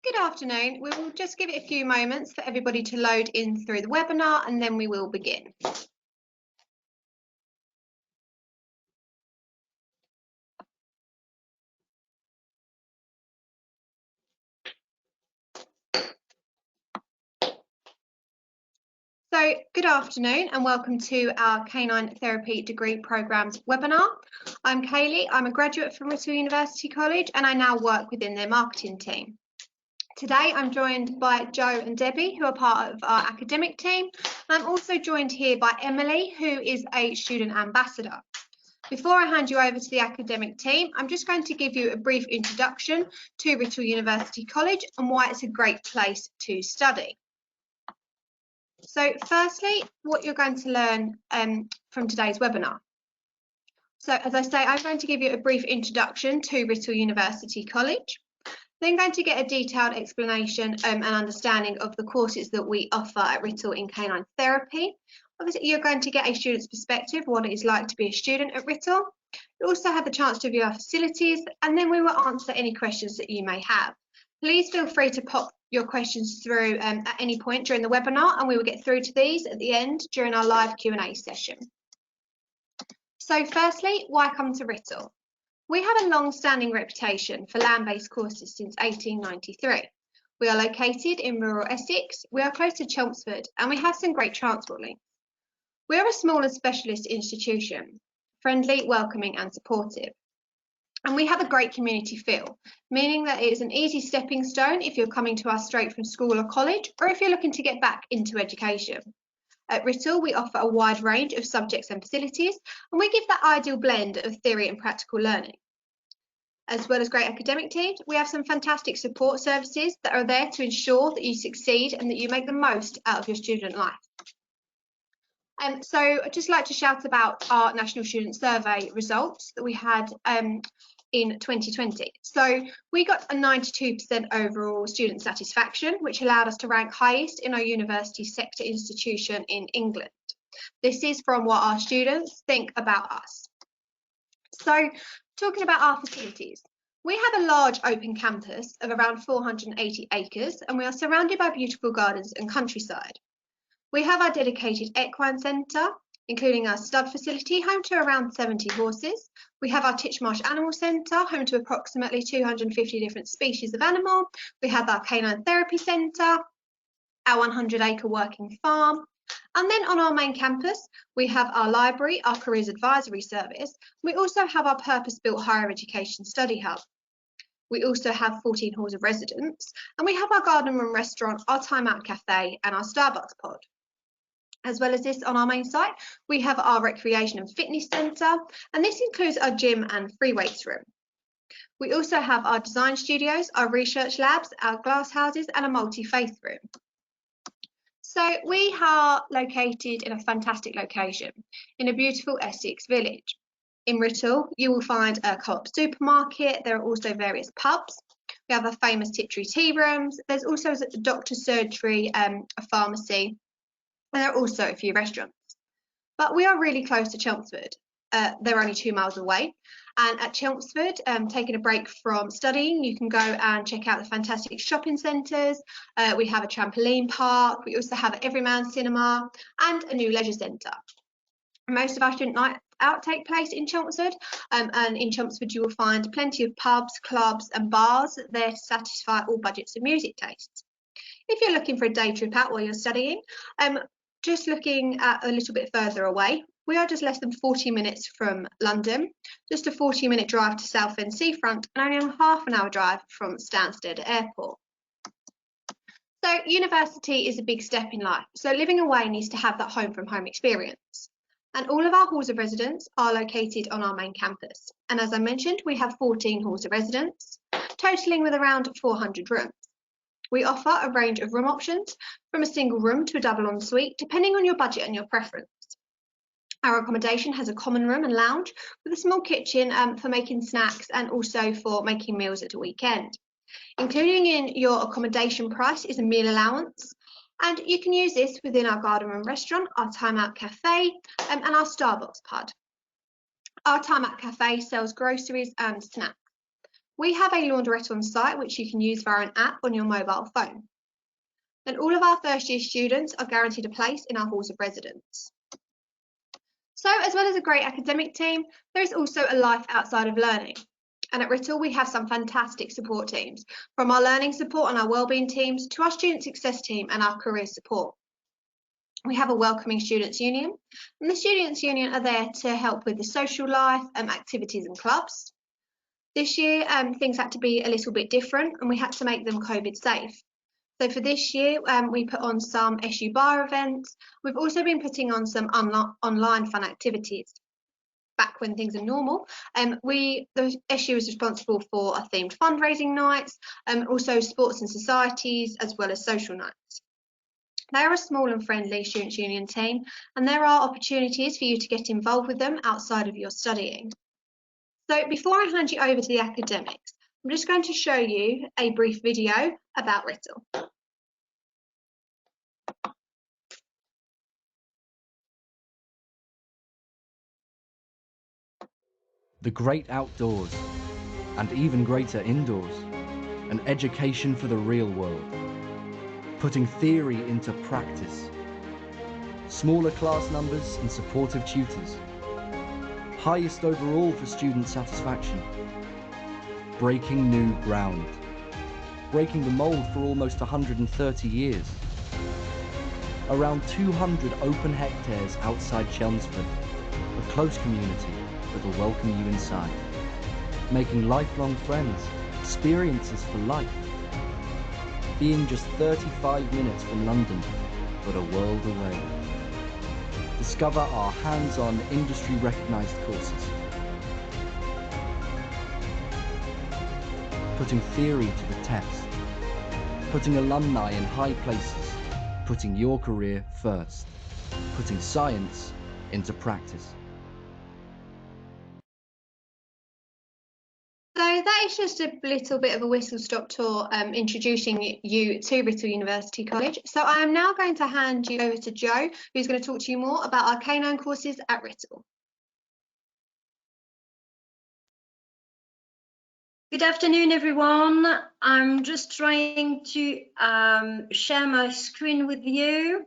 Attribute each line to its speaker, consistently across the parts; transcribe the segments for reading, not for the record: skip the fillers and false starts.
Speaker 1: Good afternoon. We will just give it a few moments for everybody to load in through the webinar and then we will begin. So good afternoon and welcome to our Canine Therapy Degree Programmes webinar. I'm Kaylee, I'm a graduate from Whittle University College and I now work within their marketing team. Today I'm joined by Joe and Debbie, who are part of our academic team. I'm also joined here by Emily, who is a student ambassador. Before I hand you over to the academic team, I'm just going to give you a brief introduction to Whittle University College and why it's a great place to study. So firstly, what you're going to learn from today's webinar. So as I say, I'm going to give you a brief introduction to Whittle University College. Then going to get a detailed explanation and understanding of the courses that we offer at Whittle in canine therapy. Obviously, you're going to get a student's perspective, what it is like to be a student at Whittle. You also have the chance to view our facilities, and then we will answer any questions that you may have. Please feel free to pop your questions through at any point during the webinar, and we will get through to these at the end during our live Q&A session. So firstly, why come to Whittle? We have a long-standing reputation for land-based courses since 1893. We are located in rural Essex, we are close to Chelmsford, and we have some great transport links. We are a small and specialist institution, friendly, welcoming and supportive. And we have a great community feel, meaning that it is an easy stepping stone if you're coming to us straight from school or college, or if you're looking to get back into education. At Whittle, we offer a wide range of subjects and facilities, and we give that ideal blend of theory and practical learning. As well as great academic teams, we have some fantastic support services that are there to ensure that you succeed and that you make the most out of your student life. So I'd just like to shout about our National Student Survey results that we had in 2020. So we got a 92% overall student satisfaction, which allowed us to rank highest in our university sector institution in England. This is from what our students think about us. So talking about our facilities, we have a large open campus of around 480 acres and we are surrounded by beautiful gardens and countryside. We have our dedicated equine centre, including our stud facility, home to around 70 horses. We have our Titchmarsh Animal Centre, home to approximately 250 different species of animal. We have our Canine Therapy Centre, our 100-acre working farm. And then on our main campus, we have our library, our careers advisory service. We also have our purpose-built higher education study hub. We also have 14 halls of residence, and we have our garden room restaurant, our Time Out Cafe, and our Starbucks pod. As well as this, on our main site, we have our recreation and fitness centre, and this includes our gym and free weights room. We also have our design studios, our research labs, our glass houses, and a multi-faith room. So we are located in a fantastic location in a beautiful Essex village. In Whittle, you will find a co-op supermarket. There are also various pubs. We have a famous Tiptree tea rooms. There's also a doctor's surgery, a pharmacy, and there are also a few restaurants. But we are really close to Chelmsford. They're only 2 miles away. And at Chelmsford, taking a break from studying, you can go and check out the fantastic shopping centres. We have a trampoline park. We also have an Everyman cinema and a new leisure centre. Most of our student nights out take place in Chelmsford, and in Chelmsford you will find plenty of pubs, clubs and bars there to satisfy all budgets and music tastes. If you're looking for a day trip out while you're studying, just looking at a little bit further away, we are just less than 40 minutes from London, just a 40-minute drive to Southend Seafront, and only a half an hour drive from Stansted Airport. So university is a big step in life, so living away needs to have that home from home experience. And all of our halls of residence are located on our main campus. And as I mentioned, we have 14 halls of residence, totaling with around 400 rooms. We offer a range of room options, from a single room to a double ensuite, depending on your budget and your preference. Our accommodation has a common room and lounge with a small kitchen for making snacks and also for making meals at a weekend. Including in your accommodation price is a meal allowance, and you can use this within our garden room restaurant, our Time Out Cafe and our Starbucks pod. Our Time Out Cafe sells groceries and snacks. We have a laundrette on site which you can use via an app on your mobile phone. And all of our first year students are guaranteed a place in our halls of residence. So as well as a great academic team, there is also a life outside of learning. And at Writtle, we have some fantastic support teams, from our learning support and our wellbeing teams to our student success team and our career support. We have a welcoming students union, and the students union are there to help with the social life, activities and clubs. This year, things had to be a little bit different and we had to make them COVID safe. So for this year, we put on some SU bar events. We've also been putting on some online fun activities. Back when things are normal, the SU is responsible for our themed fundraising nights, also sports and societies, as well as social nights. They are a small and friendly students union team, and there are opportunities for you to get involved with them outside of your studying. So before I hand you over to the academics, I'm just going to show you a brief video about Writtle.
Speaker 2: The great outdoors, and even greater indoors, an education for the real world, putting theory into practice, smaller class numbers and supportive tutors, highest overall for student satisfaction, breaking new ground, breaking the mould for almost 130 years, around 200 open hectares outside Chelmsford, a close community that will welcome you inside, making lifelong friends, experiences for life, being just 35 minutes from London, but a world away. Discover our hands-on, industry-recognised courses, putting theory to the test, putting alumni in high places, putting your career first, putting science into practice.
Speaker 1: So that is just a little bit of a whistle-stop tour introducing you to Writtle University College. So I am now going to hand you over to Jo, who's going to talk to you more about our canine courses at Writtle.
Speaker 3: Good afternoon, everyone. I'm just trying to share my screen with you.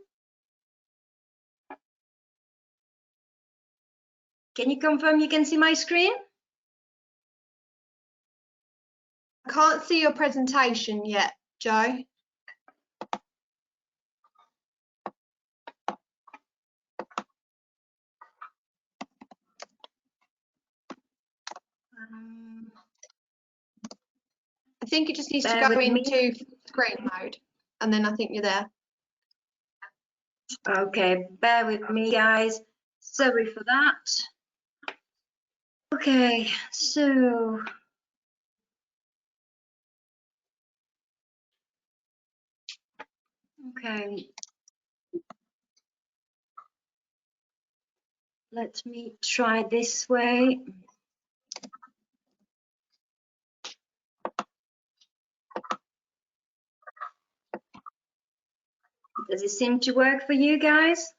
Speaker 3: Can you confirm you can see my screen?
Speaker 1: I can't see your presentation yet, Jo. I think it just needs to go into screen mode, and then I think you're there.
Speaker 3: Okay, bear with me, guys. Sorry for that. Okay, so okay, let me try this way. Does it seem to work for you guys?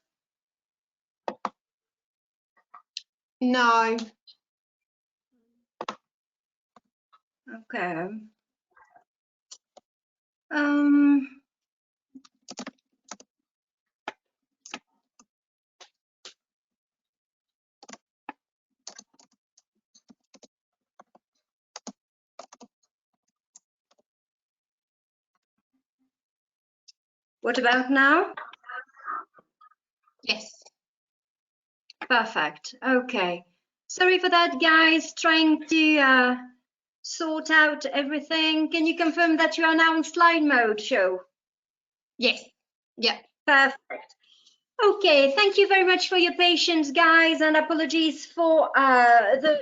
Speaker 1: No.
Speaker 3: Okay. What about now?
Speaker 1: Yes.
Speaker 3: Perfect. Okay. Sorry for that, guys. Trying to sort out everything. Can you confirm that you are now in slide mode, Show?
Speaker 1: Yes. Yep.
Speaker 3: Perfect. Okay. Thank you very much for your patience, guys, and apologies for the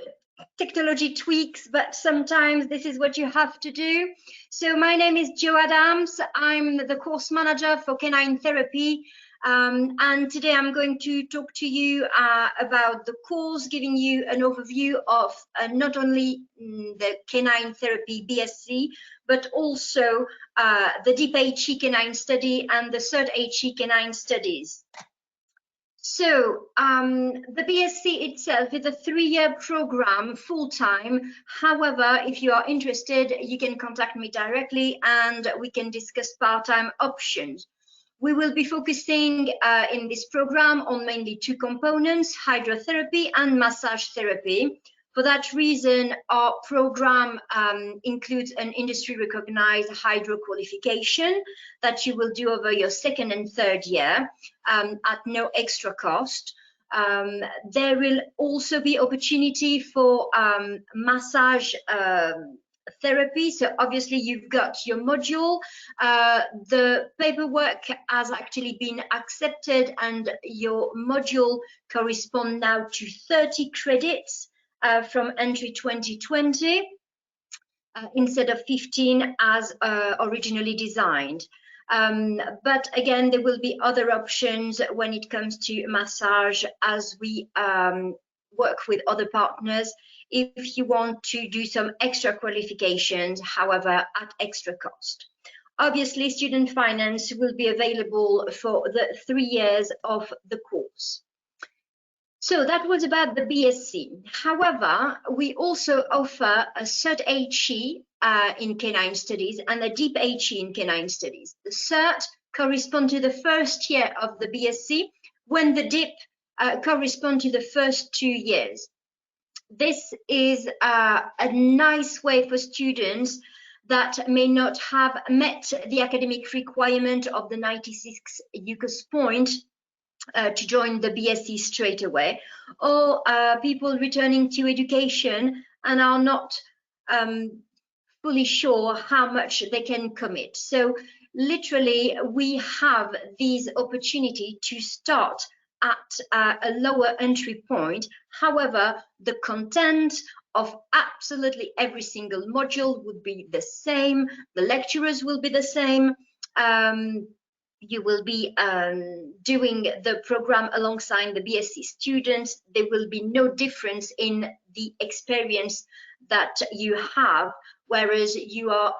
Speaker 3: technology tweaks, but sometimes this is what you have to do. So my name is Jo Adams. I'm the course manager for Canine Therapy. And today I'm going to talk to you about the course, giving you an overview of not only the Canine Therapy BSc, but also the Deep HE Canine Study and the Third HE Canine Studies. So the BSc itself is a 3-year program, full-time. However, if you are interested, you can contact me directly and we can discuss part-time options. We will be focusing in this program on mainly 2 components, hydrotherapy and massage therapy. For that reason, our program includes an industry-recognized hydro qualification that you will do over your 2nd and 3rd year at no extra cost. There will also be opportunity for massage therapy. So obviously you've got your module. The paperwork has actually been accepted and your module corresponds now to 30 credits from entry 2020 instead of 15 as originally designed. But again, there will be other options when it comes to massage as we work with other partners if you want to do some extra qualifications, however, at extra cost. Obviously, student finance will be available for the 3 years of the course. So that was about the BSc. However, we also offer a Cert HE in Canine Studies and a Deep HE in Canine Studies. The Cert corresponds to the 1st year of the BSc, when the Deep corresponds to the first 2 years. This is a nice way for students that may not have met the academic requirement of the 96 UCAS point to join the BSc straight away, or people returning to education and are not fully sure how much they can commit. So literally we have these opportunity to start at a lower entry point. However, the content of absolutely every single module would be the same. The lecturers will be the same. You will be doing the program alongside the BSc students. There will be no difference in the experience that you have, whereas you are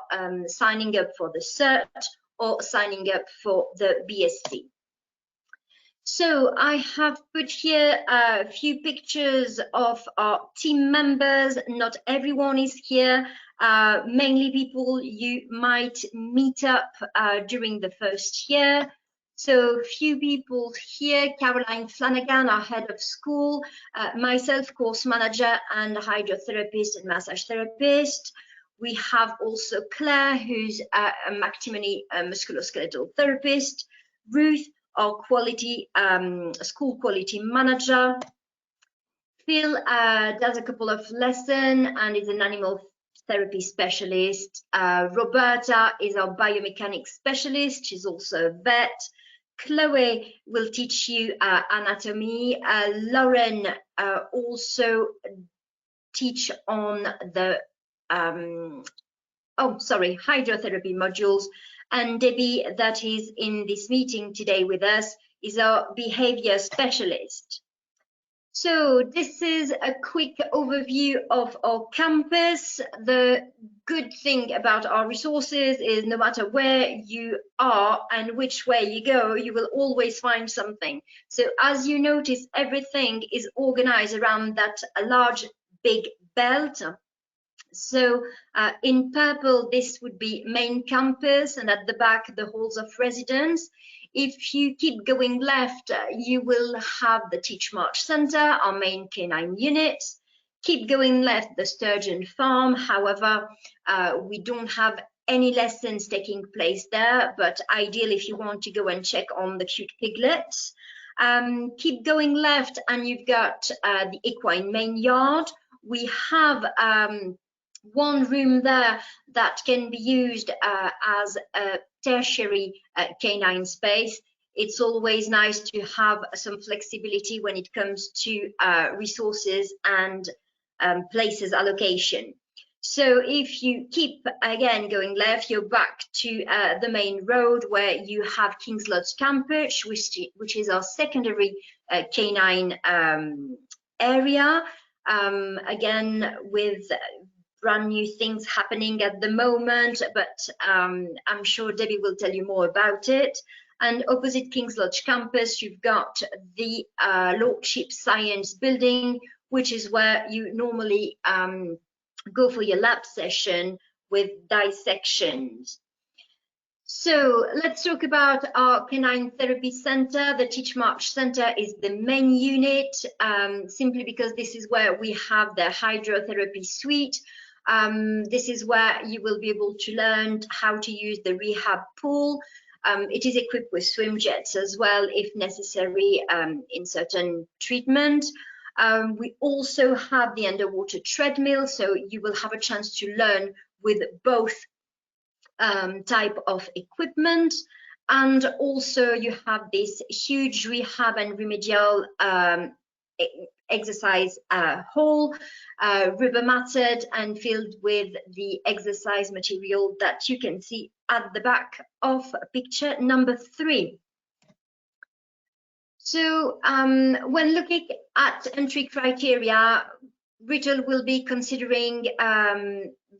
Speaker 3: signing up for the Cert or signing up for the BSc. So I have put here a few pictures of our team members. Not everyone is here. Mainly people you might meet up during the 1st year. So few people here: Caroline Flanagan, our head of school, myself, course manager and hydrotherapist and massage therapist. We have also Claire, who's a McTimoney musculoskeletal therapist, Ruth, our quality school quality manager. Phil does a couple of lessons and is an animal therapy specialist. Roberta is our biomechanics specialist. She's also a vet. Chloe will teach you anatomy. Lauren also teach on the hydrotherapy modules. And Debbie, that is in this meeting today with us, is our behavior specialist. So this is a quick overview of our campus. The good thing about our resources is no matter where you are and which way you go, you will always find something. So as you notice, everything is organized around that large, big belt. So in purple, this would be main campus, and at the back, the halls of residence. If you keep going left, you will have the Teach March Center, our main canine unit. Keep going left, the Sturgeon Farm. However, we don't have any lessons taking place there, but ideal if you want to go and check on the cute piglets. Keep going left, and you've got the equine main yard. We have one room there that can be used as a tertiary canine space. It's always nice to have some flexibility when it comes to resources and places allocation. So if you keep again going left, you're back to the main road where you have King's Lodge campus, which is our secondary canine area. Again, with brand new things happening at the moment, but I'm sure Debbie will tell you more about it. And opposite King's Lodge campus, you've got the Lordship Science building, which is where you normally go for your lab session with dissections. So let's talk about our Canine Therapy Center. The Teach March Center is the main unit, simply because this is where we have the hydrotherapy suite. This is where you will be able to learn how to use the rehab pool. It is equipped with swim jets as well, if necessary, in certain treatment. We also have the underwater treadmill, so you will have a chance to learn with both type of equipment. And also you have this huge rehab and remedial exercise hall, rubber matted and filled with the exercise material that you can see at the back of picture number 3. So when looking at entry criteria, Rachel will be considering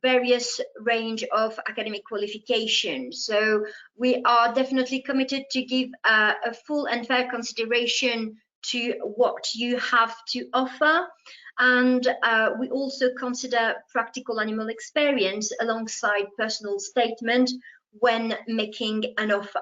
Speaker 3: various range of academic qualifications. So we are definitely committed to give a full and fair consideration to what you have to offer. And we also consider practical animal experience alongside personal statement when making an offer.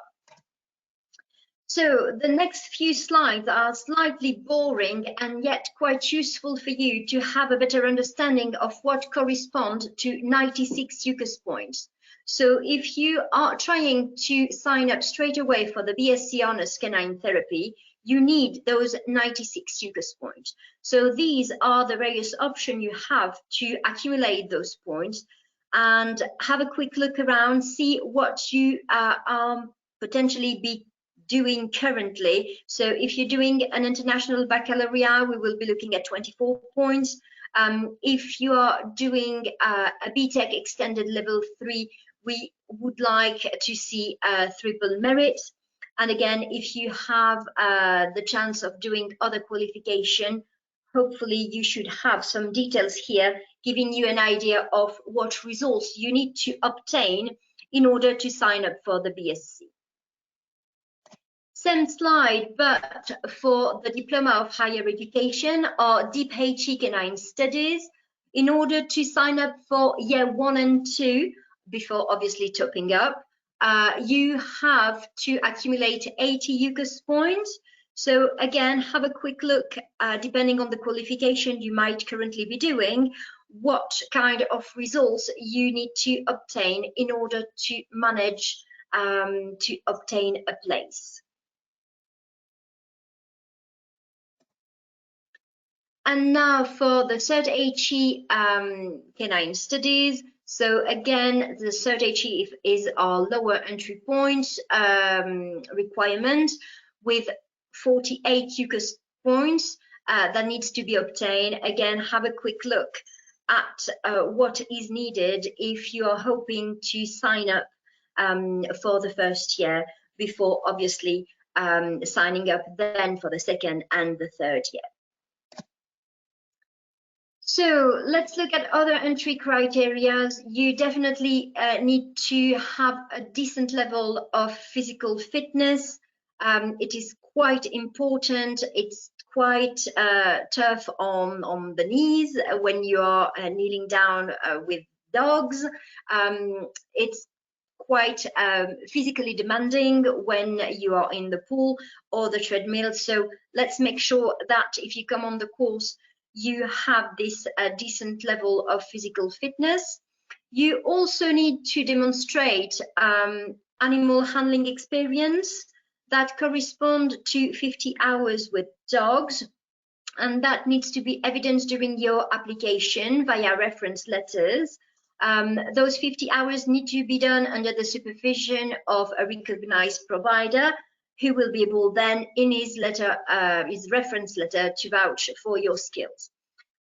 Speaker 3: So the next few slides are slightly boring and yet quite useful for you to have a better understanding of what corresponds to 96 UCAS points. So if you are trying to sign up straight away for the BSc Honours Canine Therapy, you need those 96 UCAS points. So these are the various options you have to accumulate those points, and have a quick look around, see what you are potentially be doing currently. So if you're doing an international baccalaureate, we will be looking at 24 points. If you are doing a BTEC extended level 3, we would like to see triple merit. And again, if you have the chance of doing other qualification, hopefully you should have some details here giving you an idea of what results you need to obtain in order to sign up for the BSc. Same slide, but for the Diploma of Higher Education or Deep HE Canine Studies. In order to sign up for year 1 and 2, before obviously topping up, you have to accumulate 80 UCAS points. So again, have a quick look, depending on the qualification you might currently be doing, what kind of results you need to obtain in order to manage to obtain a place. And now for the Cert HE Canine Studies. So again, the Cert HE is our lower entry points requirement with 48 UCAS points that needs to be obtained. Again, have a quick look at what is needed if you are hoping to sign up for the first year before obviously signing up then for the second and the third year. So let's look at other entry criteria. You definitely need to have a decent level of physical fitness. It is quite important. It's quite tough on the knees when you are kneeling down with dogs. It's quite physically demanding when you are in the pool or the treadmill. So let's make sure that if you come on the course, you have this decent level of physical fitness. You also need to demonstrate animal handling experience that correspond to 50 hours with dogs, and that needs to be evidenced during your application via reference letters. Those 50 hours need to be done under the supervision of a recognized provider who will be able then in his letter, his reference letter, to vouch for your skills.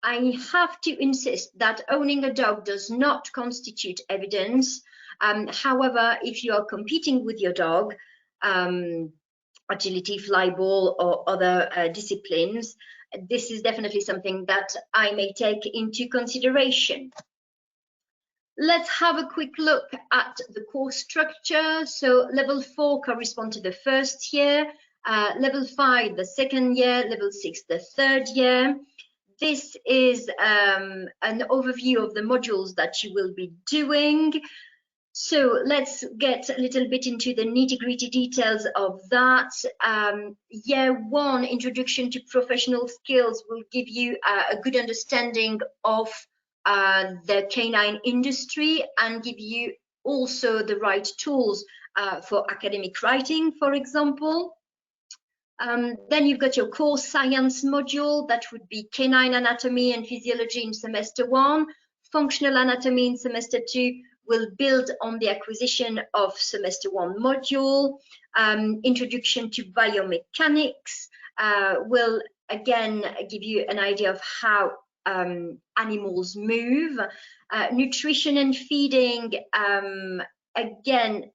Speaker 3: I have to insist that owning a dog does not constitute evidence. However, if you are competing with your dog, agility, flyball, or other disciplines, this is definitely something that I may take into consideration. Let's have a quick look at the course structure. So level 4 corresponds to the first year, level 5 the second year, level 6 the third year. This is an overview of the modules that you will be doing. So let's get a little bit into the nitty-gritty details of that. Year 1, Introduction to Professional Skills, will give you a good understanding of the canine industry and give you also the right tools for academic writing, for example. Then you've got your core science module, that would be canine anatomy and physiology in semester 1, functional anatomy in semester 2, will build on the acquisition of semester 1 module. Introduction to biomechanics will again give you an idea of how animals move. Nutrition and feeding again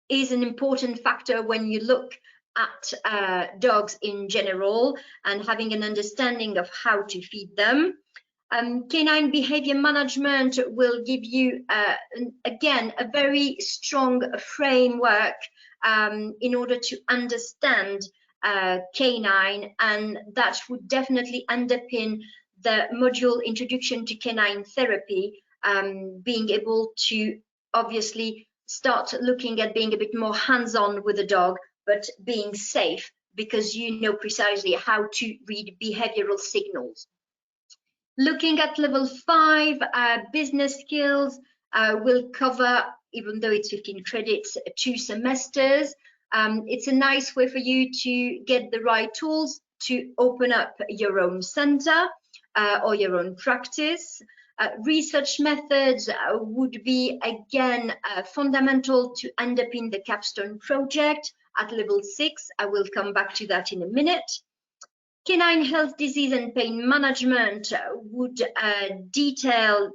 Speaker 3: is an important factor when you look at dogs in general and having an understanding of how to feed them. Canine behavior management will give you, again, a very strong framework in order to understand canine, and that would definitely underpin the module Introduction to Canine Therapy, being able to obviously start looking at being a bit more hands-on with the dog, but being safe because you know precisely how to read behavioral signals. Looking at level 5, business skills will cover, even though it's 15 credits, 2 semesters. It's a nice way for you to get the right tools to open up your own center or your own practice. Research methods would be, again, fundamental to underpin the capstone project at level 6. I will come back to that in a minute. Canine health, disease and pain management would detail,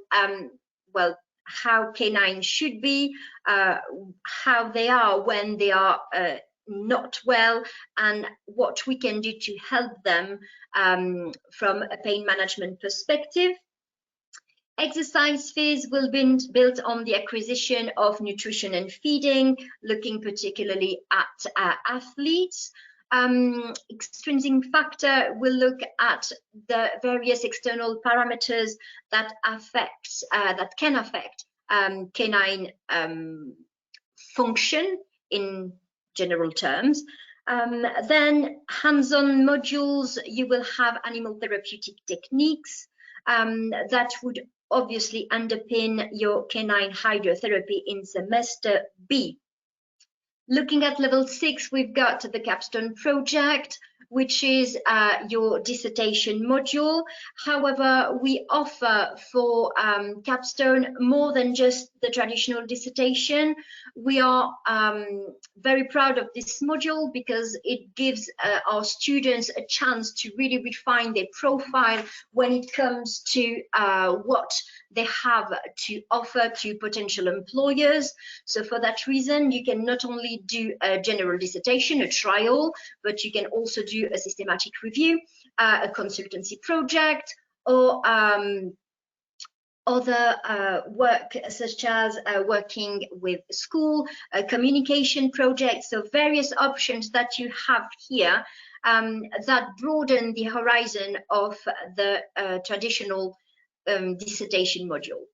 Speaker 3: well, how canines should be, how they are when they are not well, and what we can do to help them from a pain management perspective. Exercise phase will be built on the acquisition of nutrition and feeding, looking particularly at athletes. Extrinsic factor will look at the various external parameters that can affect canine function in general terms. Then hands-on modules, you will have animal therapeutic techniques that would obviously underpin your canine hydrotherapy in semester B. Looking at level 6, we've got the capstone project, which is your dissertation module. However, we offer for capstone more than just the traditional dissertation. We are very proud of this module because it gives our students a chance to really refine their profile when it comes to what they have to offer to potential employers. So for that reason, you can not only do a general dissertation, a trial, but you can also do a systematic review, a consultancy project, or other work such as working with school, communication projects. So various options that you have here that broaden the horizon of the traditional dissertation module.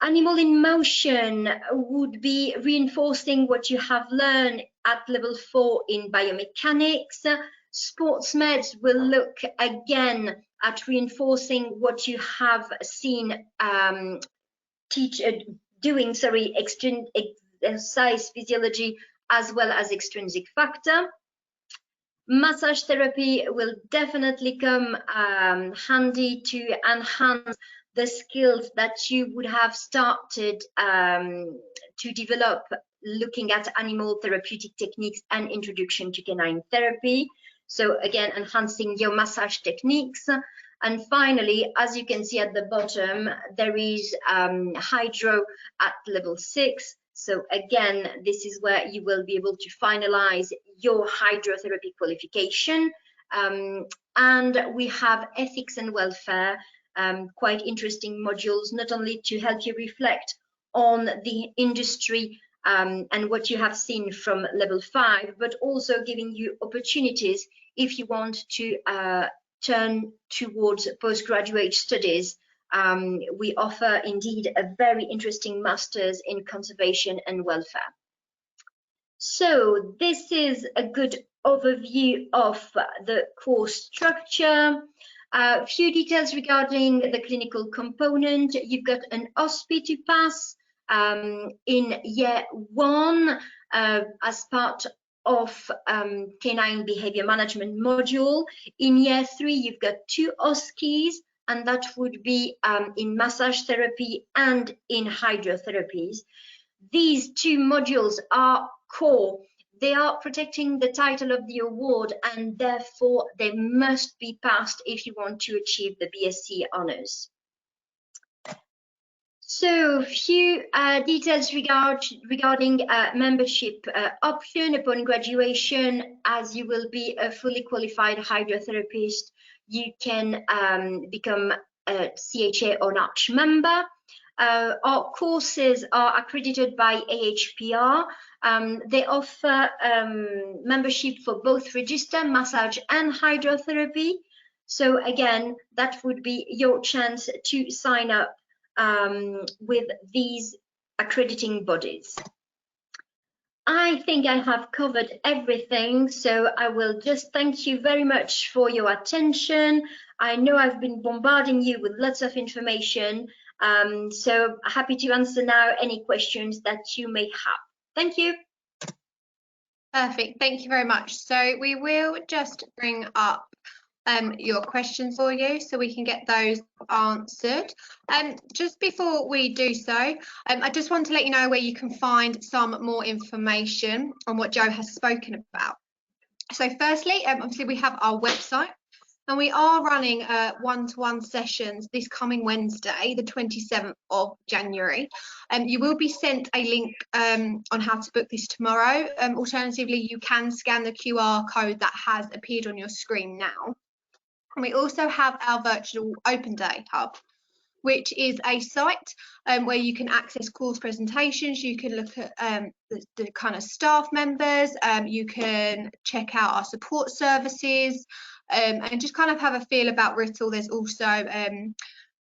Speaker 3: Animal in motion would be reinforcing what you have learned at level 4 in biomechanics. Sports meds will look again at reinforcing what you have seen doing exercise physiology as well as extrinsic factor. Massage therapy will definitely come handy to enhance the skills that you would have started to develop looking at animal therapeutic techniques and introduction to canine therapy. So again, enhancing your massage techniques. And finally, as you can see at the bottom, there is hydro at level 6. So again, this is where you will be able to finalize your hydrotherapy qualification. And we have ethics and welfare, quite interesting modules, not only to help you reflect on the industry and what you have seen from level 5, but also giving you opportunities if you want to turn towards postgraduate studies. We offer indeed a very interesting master's in conservation and welfare. So this is a good overview of the course structure. A few details regarding the clinical component. You've got an OSPI to pass in year 1 as part of canine behavior management module. In year 3, you've got 2 OSCEs, and that would be in massage therapy and in hydrotherapies. These 2 modules are core. They are protecting the title of the award, and therefore they must be passed if you want to achieve the BSc honours. So, few details regarding membership option upon graduation. As you will be a fully qualified hydrotherapist, you can become a CHA or NACH member. Our courses are accredited by AHPR. They offer membership for both register, massage and hydrotherapy. So again, that would be your chance to sign up with these accrediting bodies. I think I have covered everything, so I will just thank you very much for your attention. I know I've been bombarding you with lots of information, so happy to answer now any questions that you may have. Thank you.
Speaker 1: Perfect, thank you very much. So we will just bring up your questions for you so we can get those answered. Just before we do so, I just want to let you know where you can find some more information on what Jo has spoken about. So firstly, obviously we have our website, and we are running one-to-one sessions this coming Wednesday, the 27th of January. You will be sent a link on how to book this tomorrow. Alternatively, you can scan the QR code that has appeared on your screen now. And we also have our virtual open day hub, which is a site where you can access course presentations, you can look at the kind of staff members, you can check out our support services, and just kind of have a feel about Writtle. There's also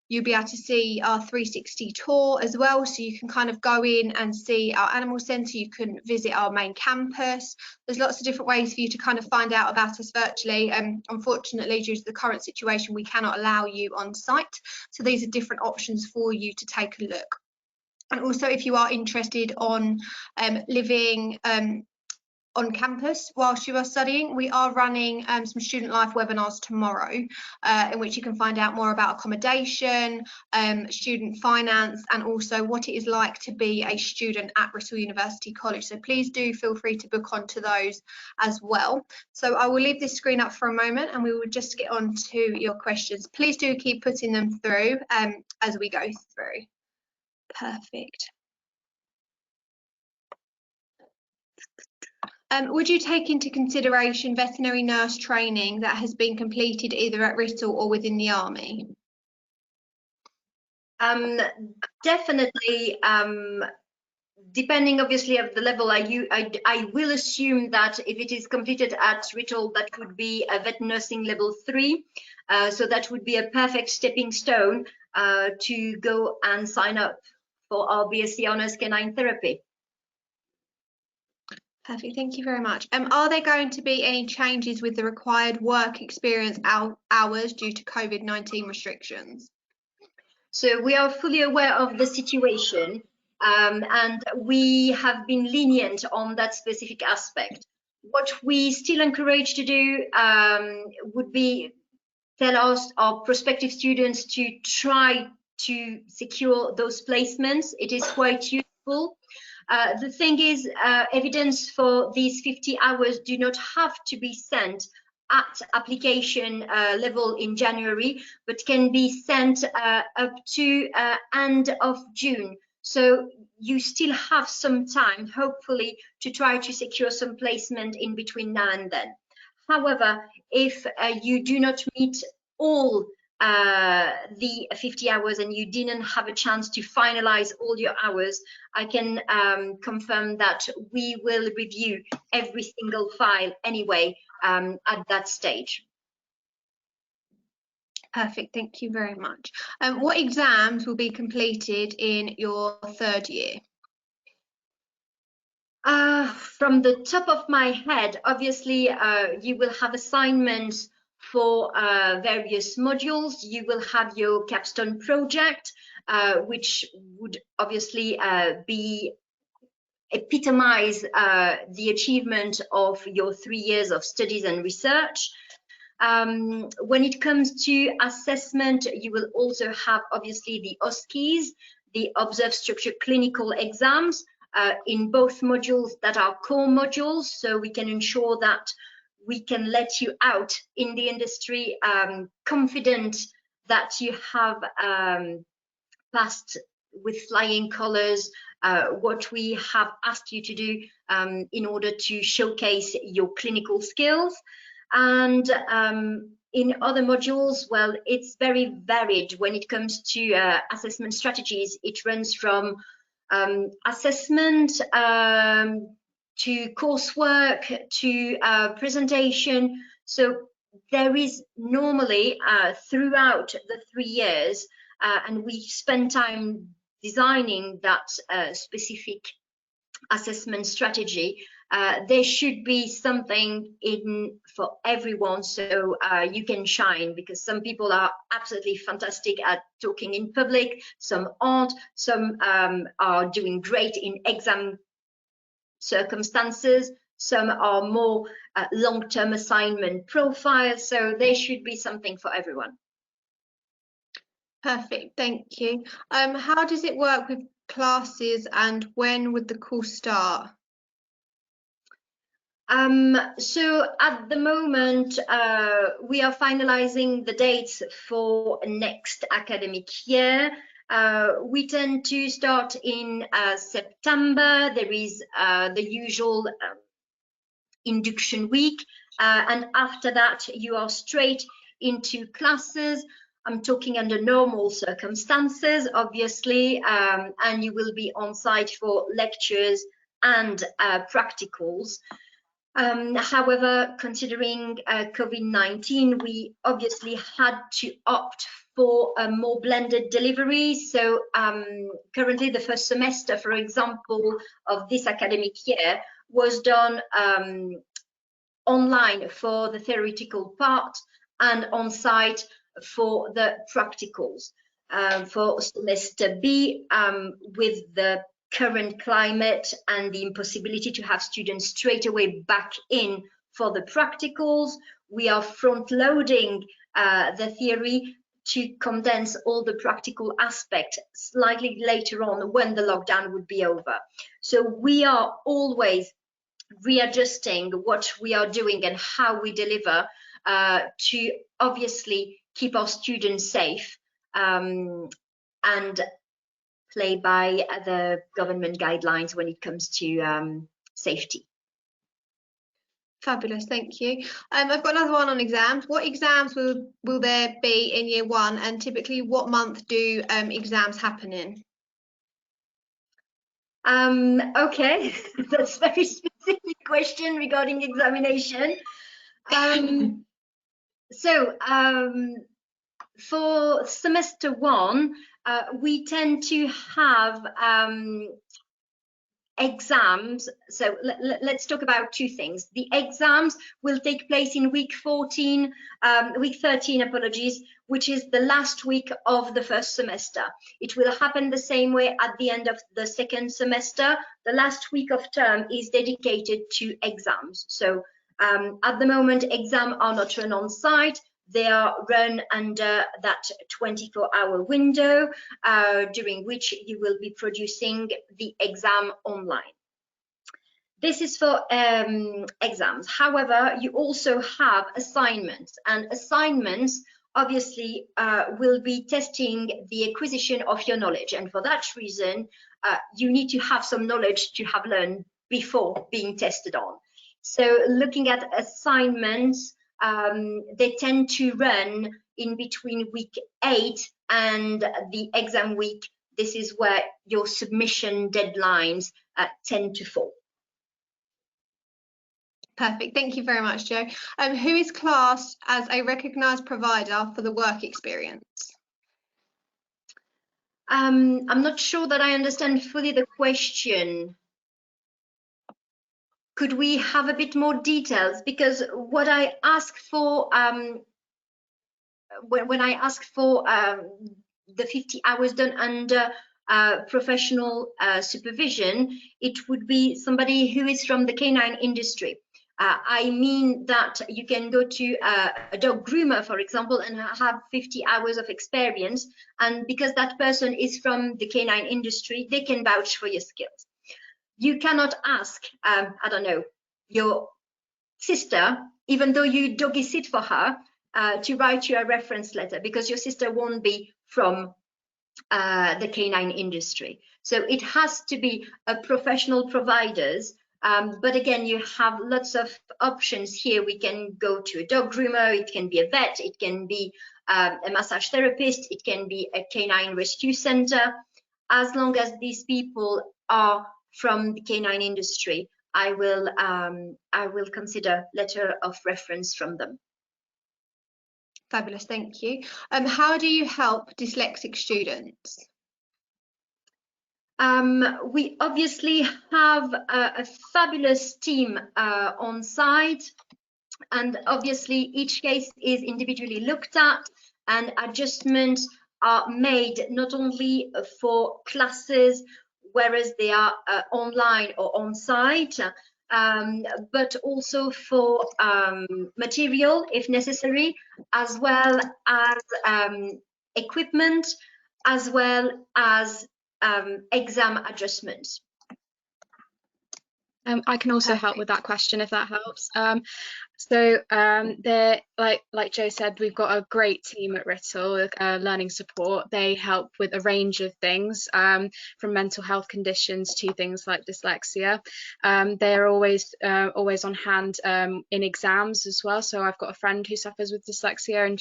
Speaker 1: you'll be able to see our 360 tour as well, so you can kind of go in and see our animal centre, you can visit our main campus. There's lots of different ways for you to kind of find out about us virtually. Unfortunately, due to the current situation, we cannot allow you on site, so these are different options for you to take a look. And also, if you are interested on living on campus whilst you are studying, we are running some student life webinars tomorrow in which you can find out more about accommodation, student finance, and also what it is like to be a student at Writtle University College. So please do feel free to book onto those as well. So I will leave this screen up for a moment and we will just get on to your questions. Please do keep putting them through as we go through. Perfect. Would you take into consideration veterinary nurse training that has been completed either at Writtle or within the Army?
Speaker 3: Definitely, depending obviously of the level, I will assume that if it is completed at Writtle, that would be a vet nursing level 3. So that would be a perfect stepping stone to go and sign up for our BSc Honours Canine Therapy.
Speaker 1: Perfect, thank you very much. Are there going to be any changes with the required work experience hours due to COVID-19 restrictions?
Speaker 3: So we are fully aware of the situation and we have been lenient on that specific aspect. What we still encourage to do would be tell us, our prospective students, to try to secure those placements. It is quite useful. The thing is, evidence for these 50 hours do not have to be sent at application level in January, but can be sent up to end of June. So you still have some time, hopefully, to try to secure some placement in between now and then. However, if you do not meet all the 50 hours and you didn't have a chance to finalize all your hours, I can confirm that we will review every single file anyway at that stage.
Speaker 1: Perfect, thank you very much. What exams will be completed in your third year?
Speaker 3: From the top of my head, obviously, you will have assignments for various modules. You will have your capstone project, which would obviously epitomize the achievement of your 3 years of studies and research. When it comes to assessment, you will also have obviously the OSCEs, the Observed Structure Clinical exams, in both modules that are core modules, so we can ensure that we can let you out in the industry confident that you have passed with flying colors what we have asked you to do in order to showcase your clinical skills. And in other modules, well, it's very varied when it comes to assessment strategies. It runs from assessment to coursework to presentation. So there is normally throughout the 3 years, and we spend time designing that specific assessment strategy, there should be something in for everyone, so you can shine, because some people are absolutely fantastic at talking in public, some aren't, some are doing great in exam circumstances, some are more long-term assignment profiles, so there should be something for everyone.
Speaker 1: Perfect, thank you. How does it work with classes, and when would the course start?
Speaker 3: So at the moment, we are finalizing the dates for next academic year. We tend to start in September. There is the usual induction week, and after that you are straight into classes. I'm talking under normal circumstances, obviously, and you will be on site for lectures and practicals. However, considering COVID-19, we obviously had to opt for a more blended delivery. So currently the first semester, for example, of this academic year was done online for the theoretical part and on site for the practicals. For semester B, with the current climate and the impossibility to have students straight away back in for the practicals, we are front loading the theory to condense all the practical aspects slightly later on when the lockdown would be over. So we are always readjusting what we are doing and how we deliver to obviously keep our students safe and play by the government guidelines when it comes to safety.
Speaker 1: Fabulous, thank you. I've got another one on exams. What exams will there be in year one, and typically what month do exams happen in?
Speaker 3: Okay, that's a very specific question regarding examination. For semester one, we tend to have exams. So let's talk about two things. The exams will take place in week 13, apologies, which is the last week of the first semester. It will happen the same way at the end of the second semester. The last week of term is dedicated to exams. So at the moment, exams are not run on site. They are run under that 24-hour window during which you will be producing the exam online. This is for exams. However, you also have assignments, and assignments obviously will be testing the acquisition of your knowledge. And for that reason, you need to have some knowledge to have learned before being tested on. So looking at assignments, they tend to run in between week 8 and the exam week, this is where your submission deadlines tend to fall.
Speaker 1: Perfect. Thank you very much, Jo. Who is classed as a recognised provider for the work experience?
Speaker 3: I'm not sure that I understand fully the question. Could we have a bit more details? Because what I ask for, when I ask for the 50 hours done under professional supervision, it would be somebody who is from the canine industry. I mean that you can go to a dog groomer, for example, and have 50 hours of experience. And because that person is from the canine industry, they can vouch for your skills. You cannot ask, I don't know, your sister, even though you doggy sit for her, to write you a reference letter, because your sister won't be from the canine industry. So it has to be a professional providers. But again, you have lots of options here. We can go to a dog groomer, it can be a vet, it can be a massage therapist, it can be a canine rescue center. As long as these people are from the canine industry, I will consider letter of reference from them.
Speaker 1: Fabulous, thank you. How do you help dyslexic students?
Speaker 3: We obviously have a fabulous team on site, and obviously each case is individually looked at, and adjustments are made not only for classes, whereas they are online or on site, but also for material if necessary, as well as equipment, as well as exam adjustments.
Speaker 4: I can also help with that question if that helps. So they're like Jo said, we've got a great team at Writtle, learning support. They help with a range of things, from mental health conditions to things like dyslexia. They're always on hand in exams as well. So I've got a friend who suffers with dyslexia, and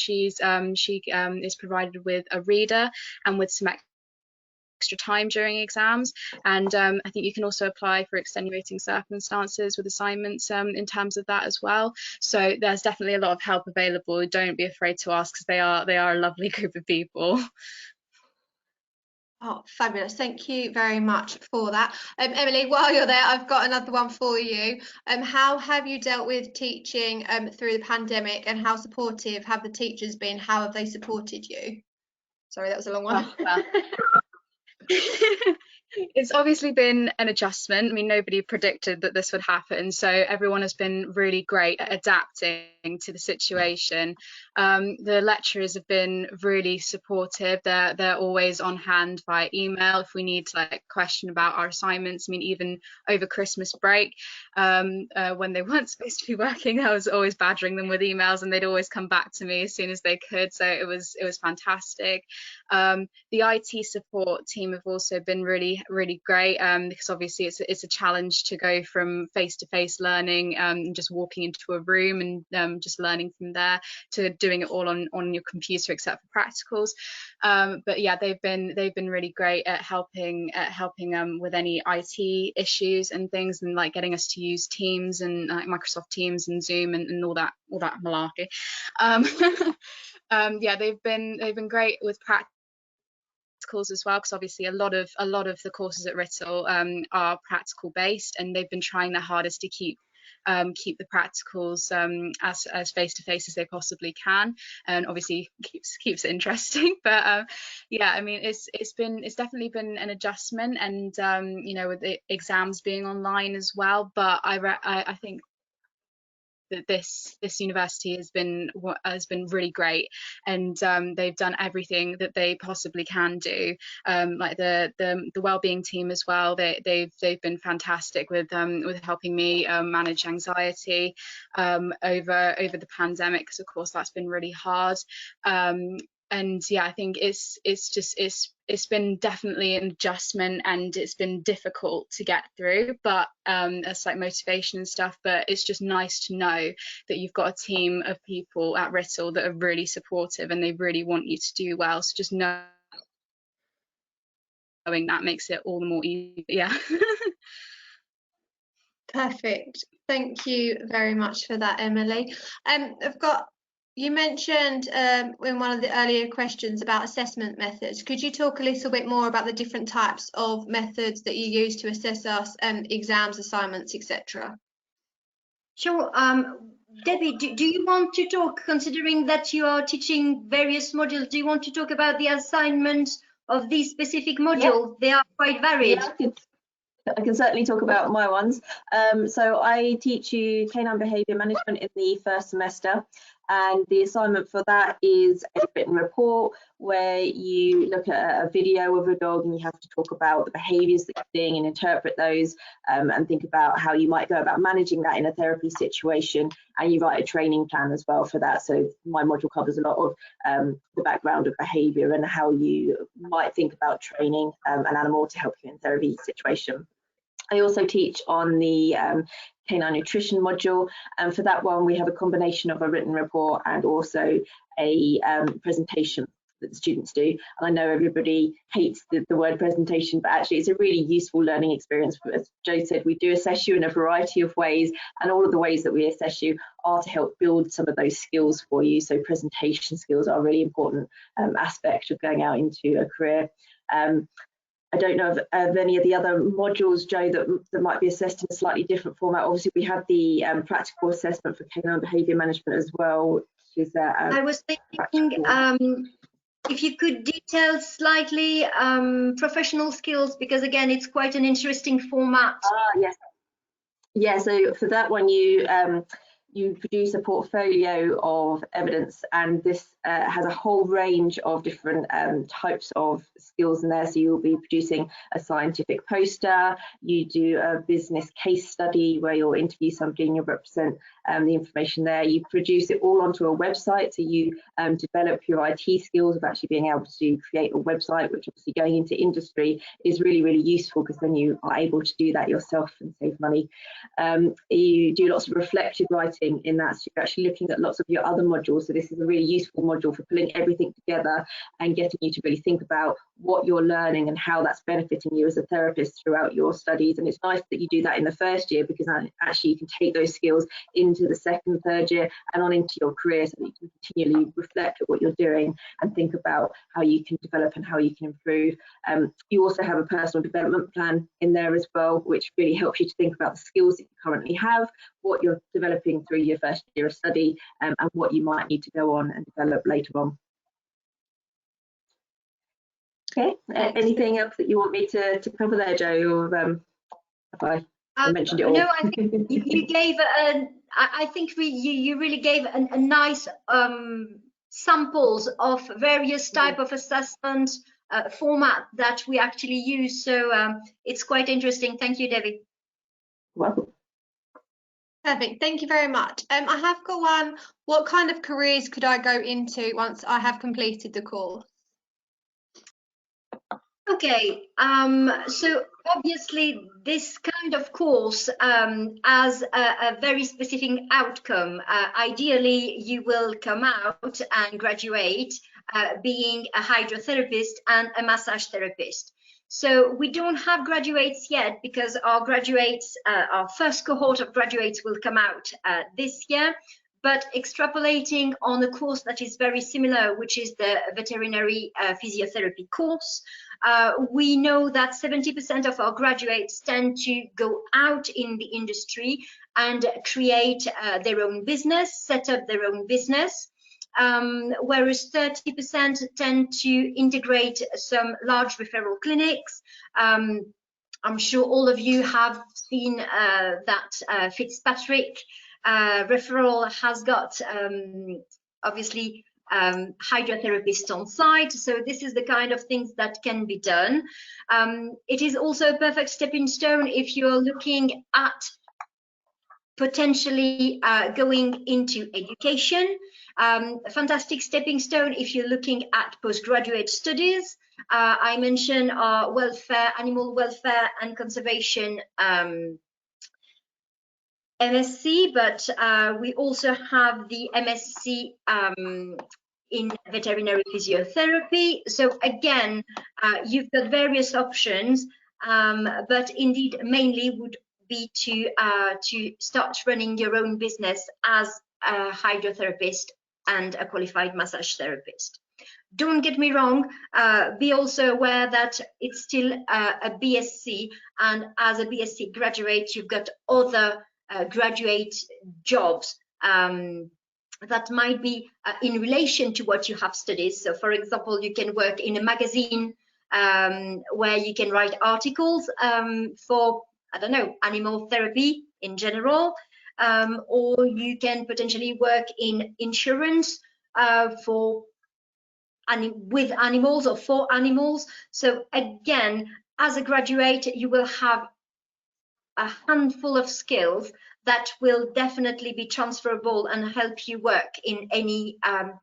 Speaker 4: she is provided with a reader and with some extra time during exams, and I think you can also apply for extenuating circumstances with assignments in terms of that as well. So there's definitely a lot of help available. Don't be afraid to ask, because they are a lovely group of people.
Speaker 1: Oh, fabulous. Thank you very much for that. Emily, while you're there, I've got another one for you. How have you dealt with teaching through the pandemic, and how supportive have the teachers been? How have they supported you? Sorry, that was a long one.
Speaker 4: It's obviously been an adjustment. I mean, nobody predicted that this would happen, so everyone has been really great at adapting to the situation. The lecturers have been really supportive. They're always on hand via email if we need to question about our assignments. I mean, even over Christmas break, when they weren't supposed to be working, I was always badgering them with emails, and they'd always come back to me as soon as they could. So it was fantastic. The IT support team have also been really great, because obviously it's a challenge to go from face-to-face learning, just walking into a room and just learning from there, to doing it all on your computer except for practicals. But yeah, they've been really great at helping with any IT issues and things, and getting us to use Teams and Microsoft Teams and Zoom and all that malarkey. Yeah, they've been great with practicals as well, because obviously a lot of the courses at Writtle are practical based, and they've been trying their hardest to keep the practicals as face-to-face as they possibly can, and obviously keeps it interesting. But yeah, I mean, it's definitely been an adjustment, and with the exams being online as well. But I think that this university has been really great, and they've done everything that they possibly can do. Like the wellbeing team as well, they've been fantastic with helping me manage anxiety over the pandemic, because of course that's been really hard. yeah, I think it's been definitely an adjustment, and it's been difficult to get through, but it's like motivation and stuff. But it's just nice to know that you've got a team of people at Writtle that are really supportive and they really want you to do well. So just knowing that makes it all the more easy. Yeah.
Speaker 1: Perfect. Thank you very much for that, Emily. You mentioned in one of the earlier questions about assessment methods. Could you talk a little bit more about the different types of methods that you use to assess us, exams, assignments, etc.?
Speaker 3: Sure. Debbie, do you want to talk, considering that you are teaching various modules, do you want to talk about the assignment of these specific modules? Yeah. They are quite varied.
Speaker 5: Yeah, I can certainly talk about my ones. So I teach you canine behaviour management in the first semester, and the assignment for that is a written report where you look at a video of a dog and you have to talk about the behaviours that you're seeing and interpret those, and think about how you might go about managing that in a therapy situation, and you write a training plan as well for that. So my module covers a lot of the background of behaviour and how you might think about training an animal to help you in therapy situation. I also teach on the canine nutrition module, and for that one we have a combination of a written report and also a presentation that the students do. And I know everybody hates the word presentation, but actually it's a really useful learning experience. As Jo said, we do assess you in a variety of ways, and all of the ways that we assess you are to help build some of those skills for you. So presentation skills are a really important aspect of going out into a career. I don't know of any of the other modules, Jo, that might be assessed in a slightly different format. Obviously, we have the practical assessment for canine behaviour management as well, which is
Speaker 3: I was thinking if you could detail slightly professional skills, because again, it's quite an interesting format.
Speaker 5: Yes. Yeah, so for that one, you produce a portfolio of evidence, and this has a whole range of different types of skills in there. So you'll be producing a scientific poster, you do a business case study where you'll interview somebody and you'll represent the information there. You produce it all onto a website, so you develop your IT skills of actually being able to create a website, which obviously going into industry is really, really useful, because then you are able to do that yourself and save money. You do lots of reflective writing in that, so you're actually looking at lots of your other modules. So this is a really useful module for pulling everything together and getting you to really think about what you're learning and how that's benefiting you as a therapist throughout your studies. And it's nice that you do that in the first year, because actually you can take those skills into the second, third year and on into your career, so that you can continually reflect at what you're doing and think about how you can develop and how you can improve. You also have a personal development plan in there as well, which really helps you to think about the skills that you currently have, what you're developing through your first year of study, and what you might need to go on and develop later on. Okay, anything else that you want me to cover there, Jo, or have I mentioned it all?
Speaker 3: No, I think you gave I think you really gave a nice samples of various type of assessment format that we actually use. So it's quite interesting. Thank you, Debbie.
Speaker 5: Welcome.
Speaker 1: Perfect. Thank you very much. I have got one. What kind of careers could I go into once I have completed the course?
Speaker 3: Okay, so obviously this kind of course has a very specific outcome. Ideally, you will come out and graduate being a hydrotherapist and a massage therapist. So we don't have graduates yet, because our graduates, our first cohort of graduates will come out this year. But extrapolating on a course that is very similar, which is the veterinary physiotherapy course, we know that 70% of our graduates tend to go out in the industry and create their own business, set up their own business, whereas 30% tend to integrate some large referral clinics. I'm sure all of you have seen that Fitzpatrick referral has got obviously hydrotherapists on site. So this is the kind of things that can be done. It is also a perfect stepping stone if you're looking at potentially going into education. A fantastic stepping stone if you're looking at postgraduate studies. I mentioned welfare, animal welfare and conservation MSc, but we also have the MSc in veterinary physiotherapy. So again, you've got various options, but indeed mainly would be to start running your own business as a hydrotherapist and a qualified massage therapist. Don't get me wrong, be also aware that it's still a BSc, and as a BSc graduate, you've got other graduate jobs that might be in relation to what you have studied. So for example, you can work in a magazine where you can write articles for, I don't know, animal therapy in general, or you can potentially work in insurance with animals or for animals. So again, as a graduate, you will have a handful of skills that will definitely be transferable and help you work in any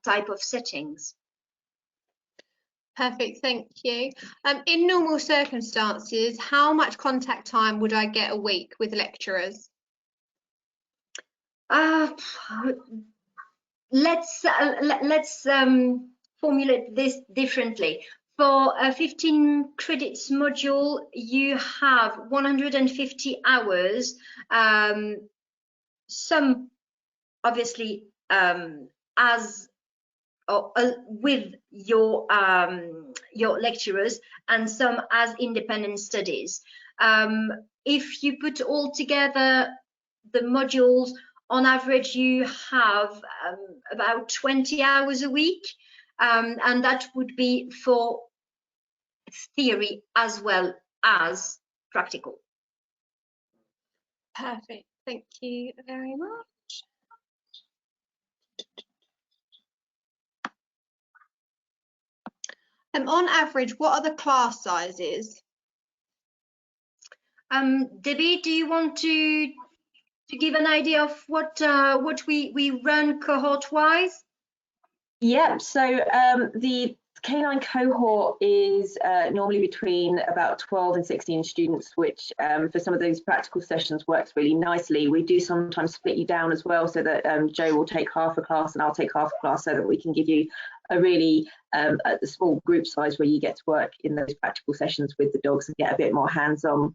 Speaker 3: type of settings.
Speaker 1: Perfect, thank you. In normal circumstances, how much contact time would I get a week with lecturers?
Speaker 3: Let's formulate this differently. For a 15 credits module, you have 150 hours. Some obviously with your lecturers, and some as independent studies. If you put all together the modules, on average, you have about 20 hours a week, and that would be for theory as well as practical.
Speaker 1: Perfect, thank you very much. On average, what are the class sizes?
Speaker 3: Debbie, do you want to give an idea of what we run cohort-wise?
Speaker 5: Yep, so the canine cohort is normally between about 12 and 16 students, which for some of those practical sessions works really nicely. We do sometimes split you down as well, so that Joe will take half a class and I'll take half a class, so that we can give you a really a small group size where you get to work in those practical sessions with the dogs and get a bit more hands-on.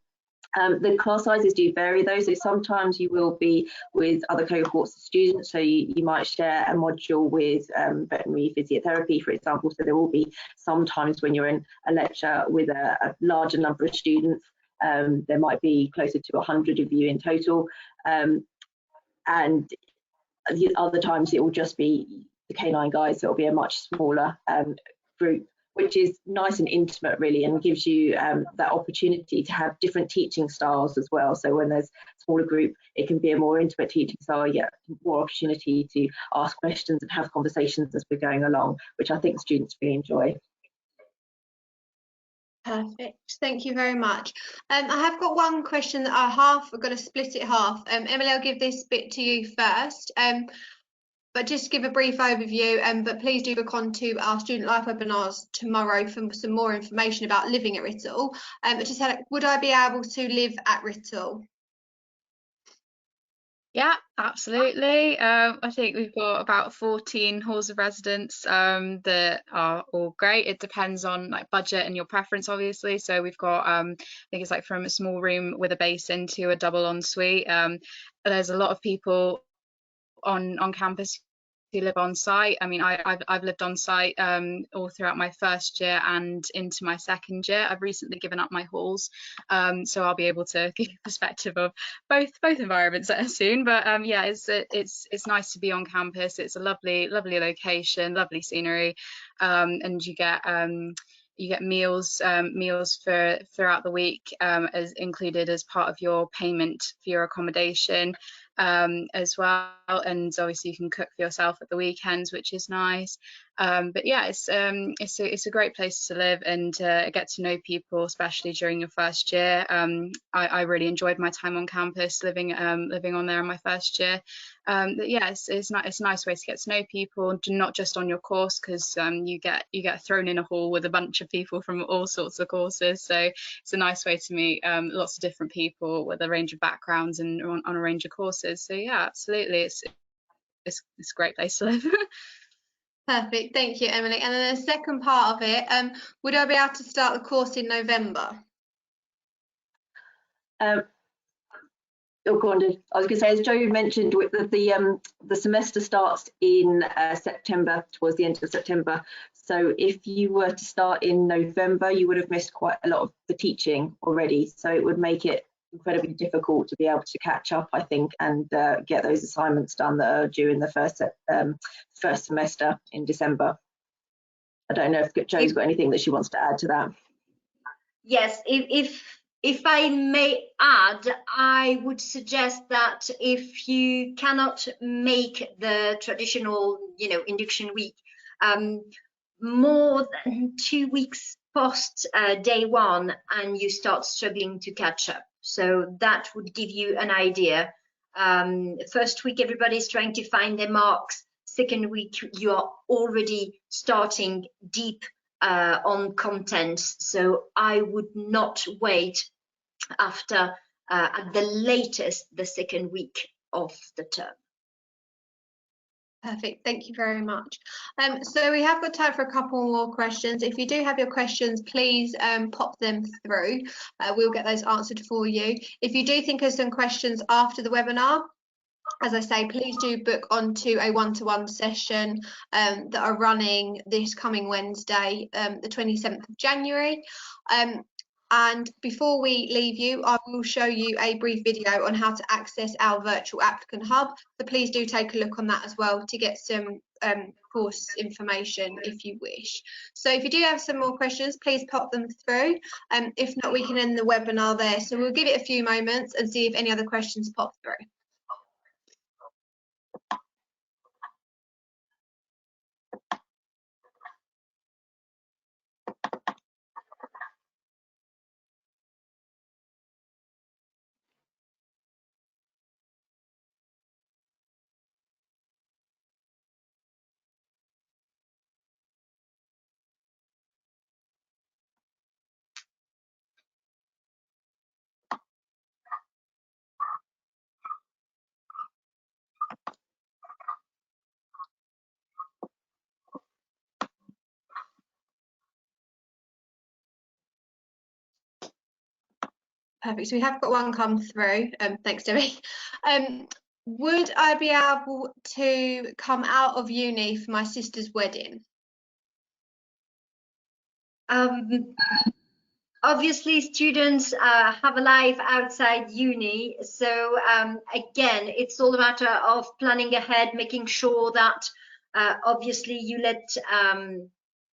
Speaker 5: The class sizes do vary though, so sometimes you will be with other cohorts of students, so you might share a module with veterinary physiotherapy, for example, so there will be sometimes when you're in a lecture with a larger number of students, there might be closer to 100 of you in total, and the other times it will just be the canine guys, so it'll be a much smaller group, which is nice and intimate really, and gives you that opportunity to have different teaching styles as well. So when there's a smaller group, it can be a more intimate teaching style. You get more opportunity to ask questions and have conversations as we're going along, which I think students really enjoy.
Speaker 1: Perfect, thank you very much. I have got one question that I've got to split it half. Emily, I'll give this bit to you first. But just give a brief overview, but please do look on to our student life webinars tomorrow for some more information about living at Writtle. Just would I be able to live at Writtle?
Speaker 4: Yeah, absolutely. I think we've got about 14 halls of residence that are all great. It depends on like budget and your preference, obviously. So we've got, I think it's like from a small room with a basin to a double ensuite. There's a lot of people on campus who live on site. I mean, I've lived on site all throughout my first year and into my second year. I've recently given up my halls, so I'll be able to give you perspective of both environments soon. But yeah, it's nice to be on campus. It's a lovely location, lovely scenery, and you get meals for throughout the week as included as part of your payment for your accommodation. as well, and obviously you can cook for yourself at the weekends, which is nice. But yeah, it's a great place to live and get to know people, especially during your first year. I really enjoyed my time on campus, living on there in my first year. But yeah, it's a nice way to get to know people, not just on your course, because you get thrown in a hall with a bunch of people from all sorts of courses. So it's a nice way to meet lots of different people with a range of backgrounds and on a range of courses. So yeah, absolutely, it's a great place to live.
Speaker 1: Perfect, thank you, Emily. And then the second part of it, would I be able to start the course in November?
Speaker 5: Oh, go on, I was going to say, as Joe mentioned, the semester starts in September, towards the end of September. So if you were to start in November, you would have missed quite a lot of the teaching already. So it would make it incredibly difficult to be able to catch up, I think, and get those assignments done that are due in the first semester in December. I don't know if Joe's got anything that she wants to add to that.
Speaker 3: Yes, if I may add, I would suggest that if you cannot make the traditional, induction week, more than 2 weeks post day one, and you start struggling to catch up. So that would give you an idea. First week, everybody's trying to find their marks. Second week, you are already starting deep on content. So I would not wait after at the latest the second week of the term.
Speaker 1: Perfect, thank you very much. So we have got time for a couple more questions. If you do have your questions, please pop them through. We'll get those answered for you. If you do think of some questions after the webinar, as I say, please do book onto a one-to-one session that are running this coming Wednesday, the 27th of January. And before we leave you, I will show you a brief video on how to access our virtual applicant hub. So please do take a look on that as well to get some course information if you wish. So if you do have some more questions, please pop them through. If not, we can end the webinar there. So we'll give it a few moments and see if any other questions pop through. Perfect, so we have got one come through. Thanks, Debbie. Would I be able to come out of uni for my sister's wedding?
Speaker 3: Obviously, students have a life outside uni. So again, it's all a matter of planning ahead, making sure that obviously you let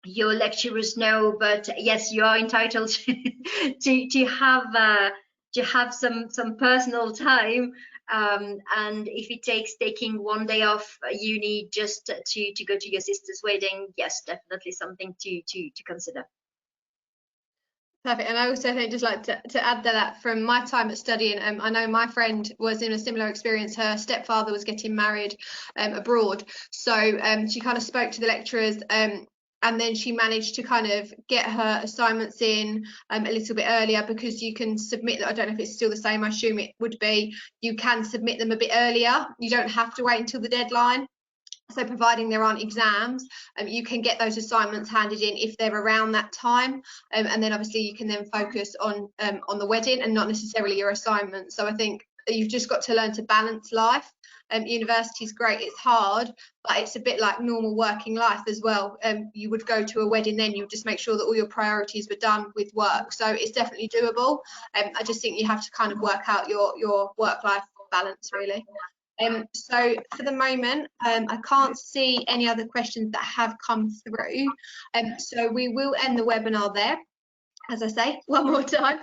Speaker 3: your lecturers know, but yes, you are entitled to have some personal time, and if it takes taking one day off uni just to go to your sister's wedding, yes, definitely something to consider.
Speaker 1: Perfect, and I also think just like to add to that from my time at studying, I know my friend was in a similar experience. Her stepfather was getting married abroad, so she kind of spoke to the lecturers, and then she managed to kind of get her assignments in a little bit earlier, because you can submit, I don't know if it's still the same, I assume it would be, you can submit them a bit earlier, you don't have to wait until the deadline. So providing there aren't exams, you can get those assignments handed in if they're around that time, and then obviously you can then focus on the wedding and not necessarily your assignments. So I think you've just got to learn to balance life. University is great, it's hard, but it's a bit like normal working life as well. You would go to a wedding, then you would just make sure that all your priorities were done with work. So it's definitely doable. I just think you have to kind of work out your work-life balance, really. So for the moment, I can't see any other questions that have come through. So we will end the webinar there. as I say one more time,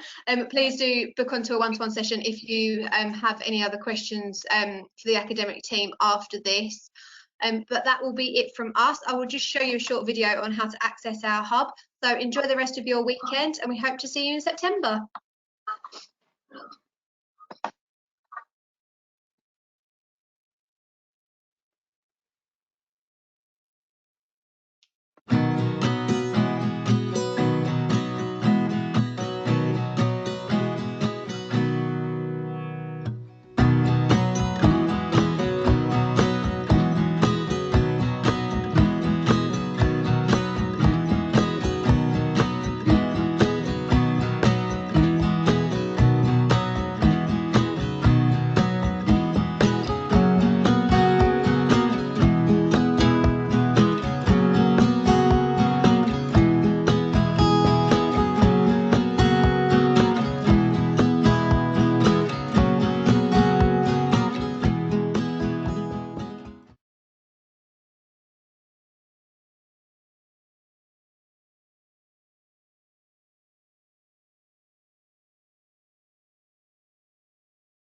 Speaker 1: please do book onto a one-to-one session if you have any other questions for the academic team after this. But that will be it from us. I will just show you a short video on how to access our hub. So enjoy the rest of your weekend, and we hope to see you in September.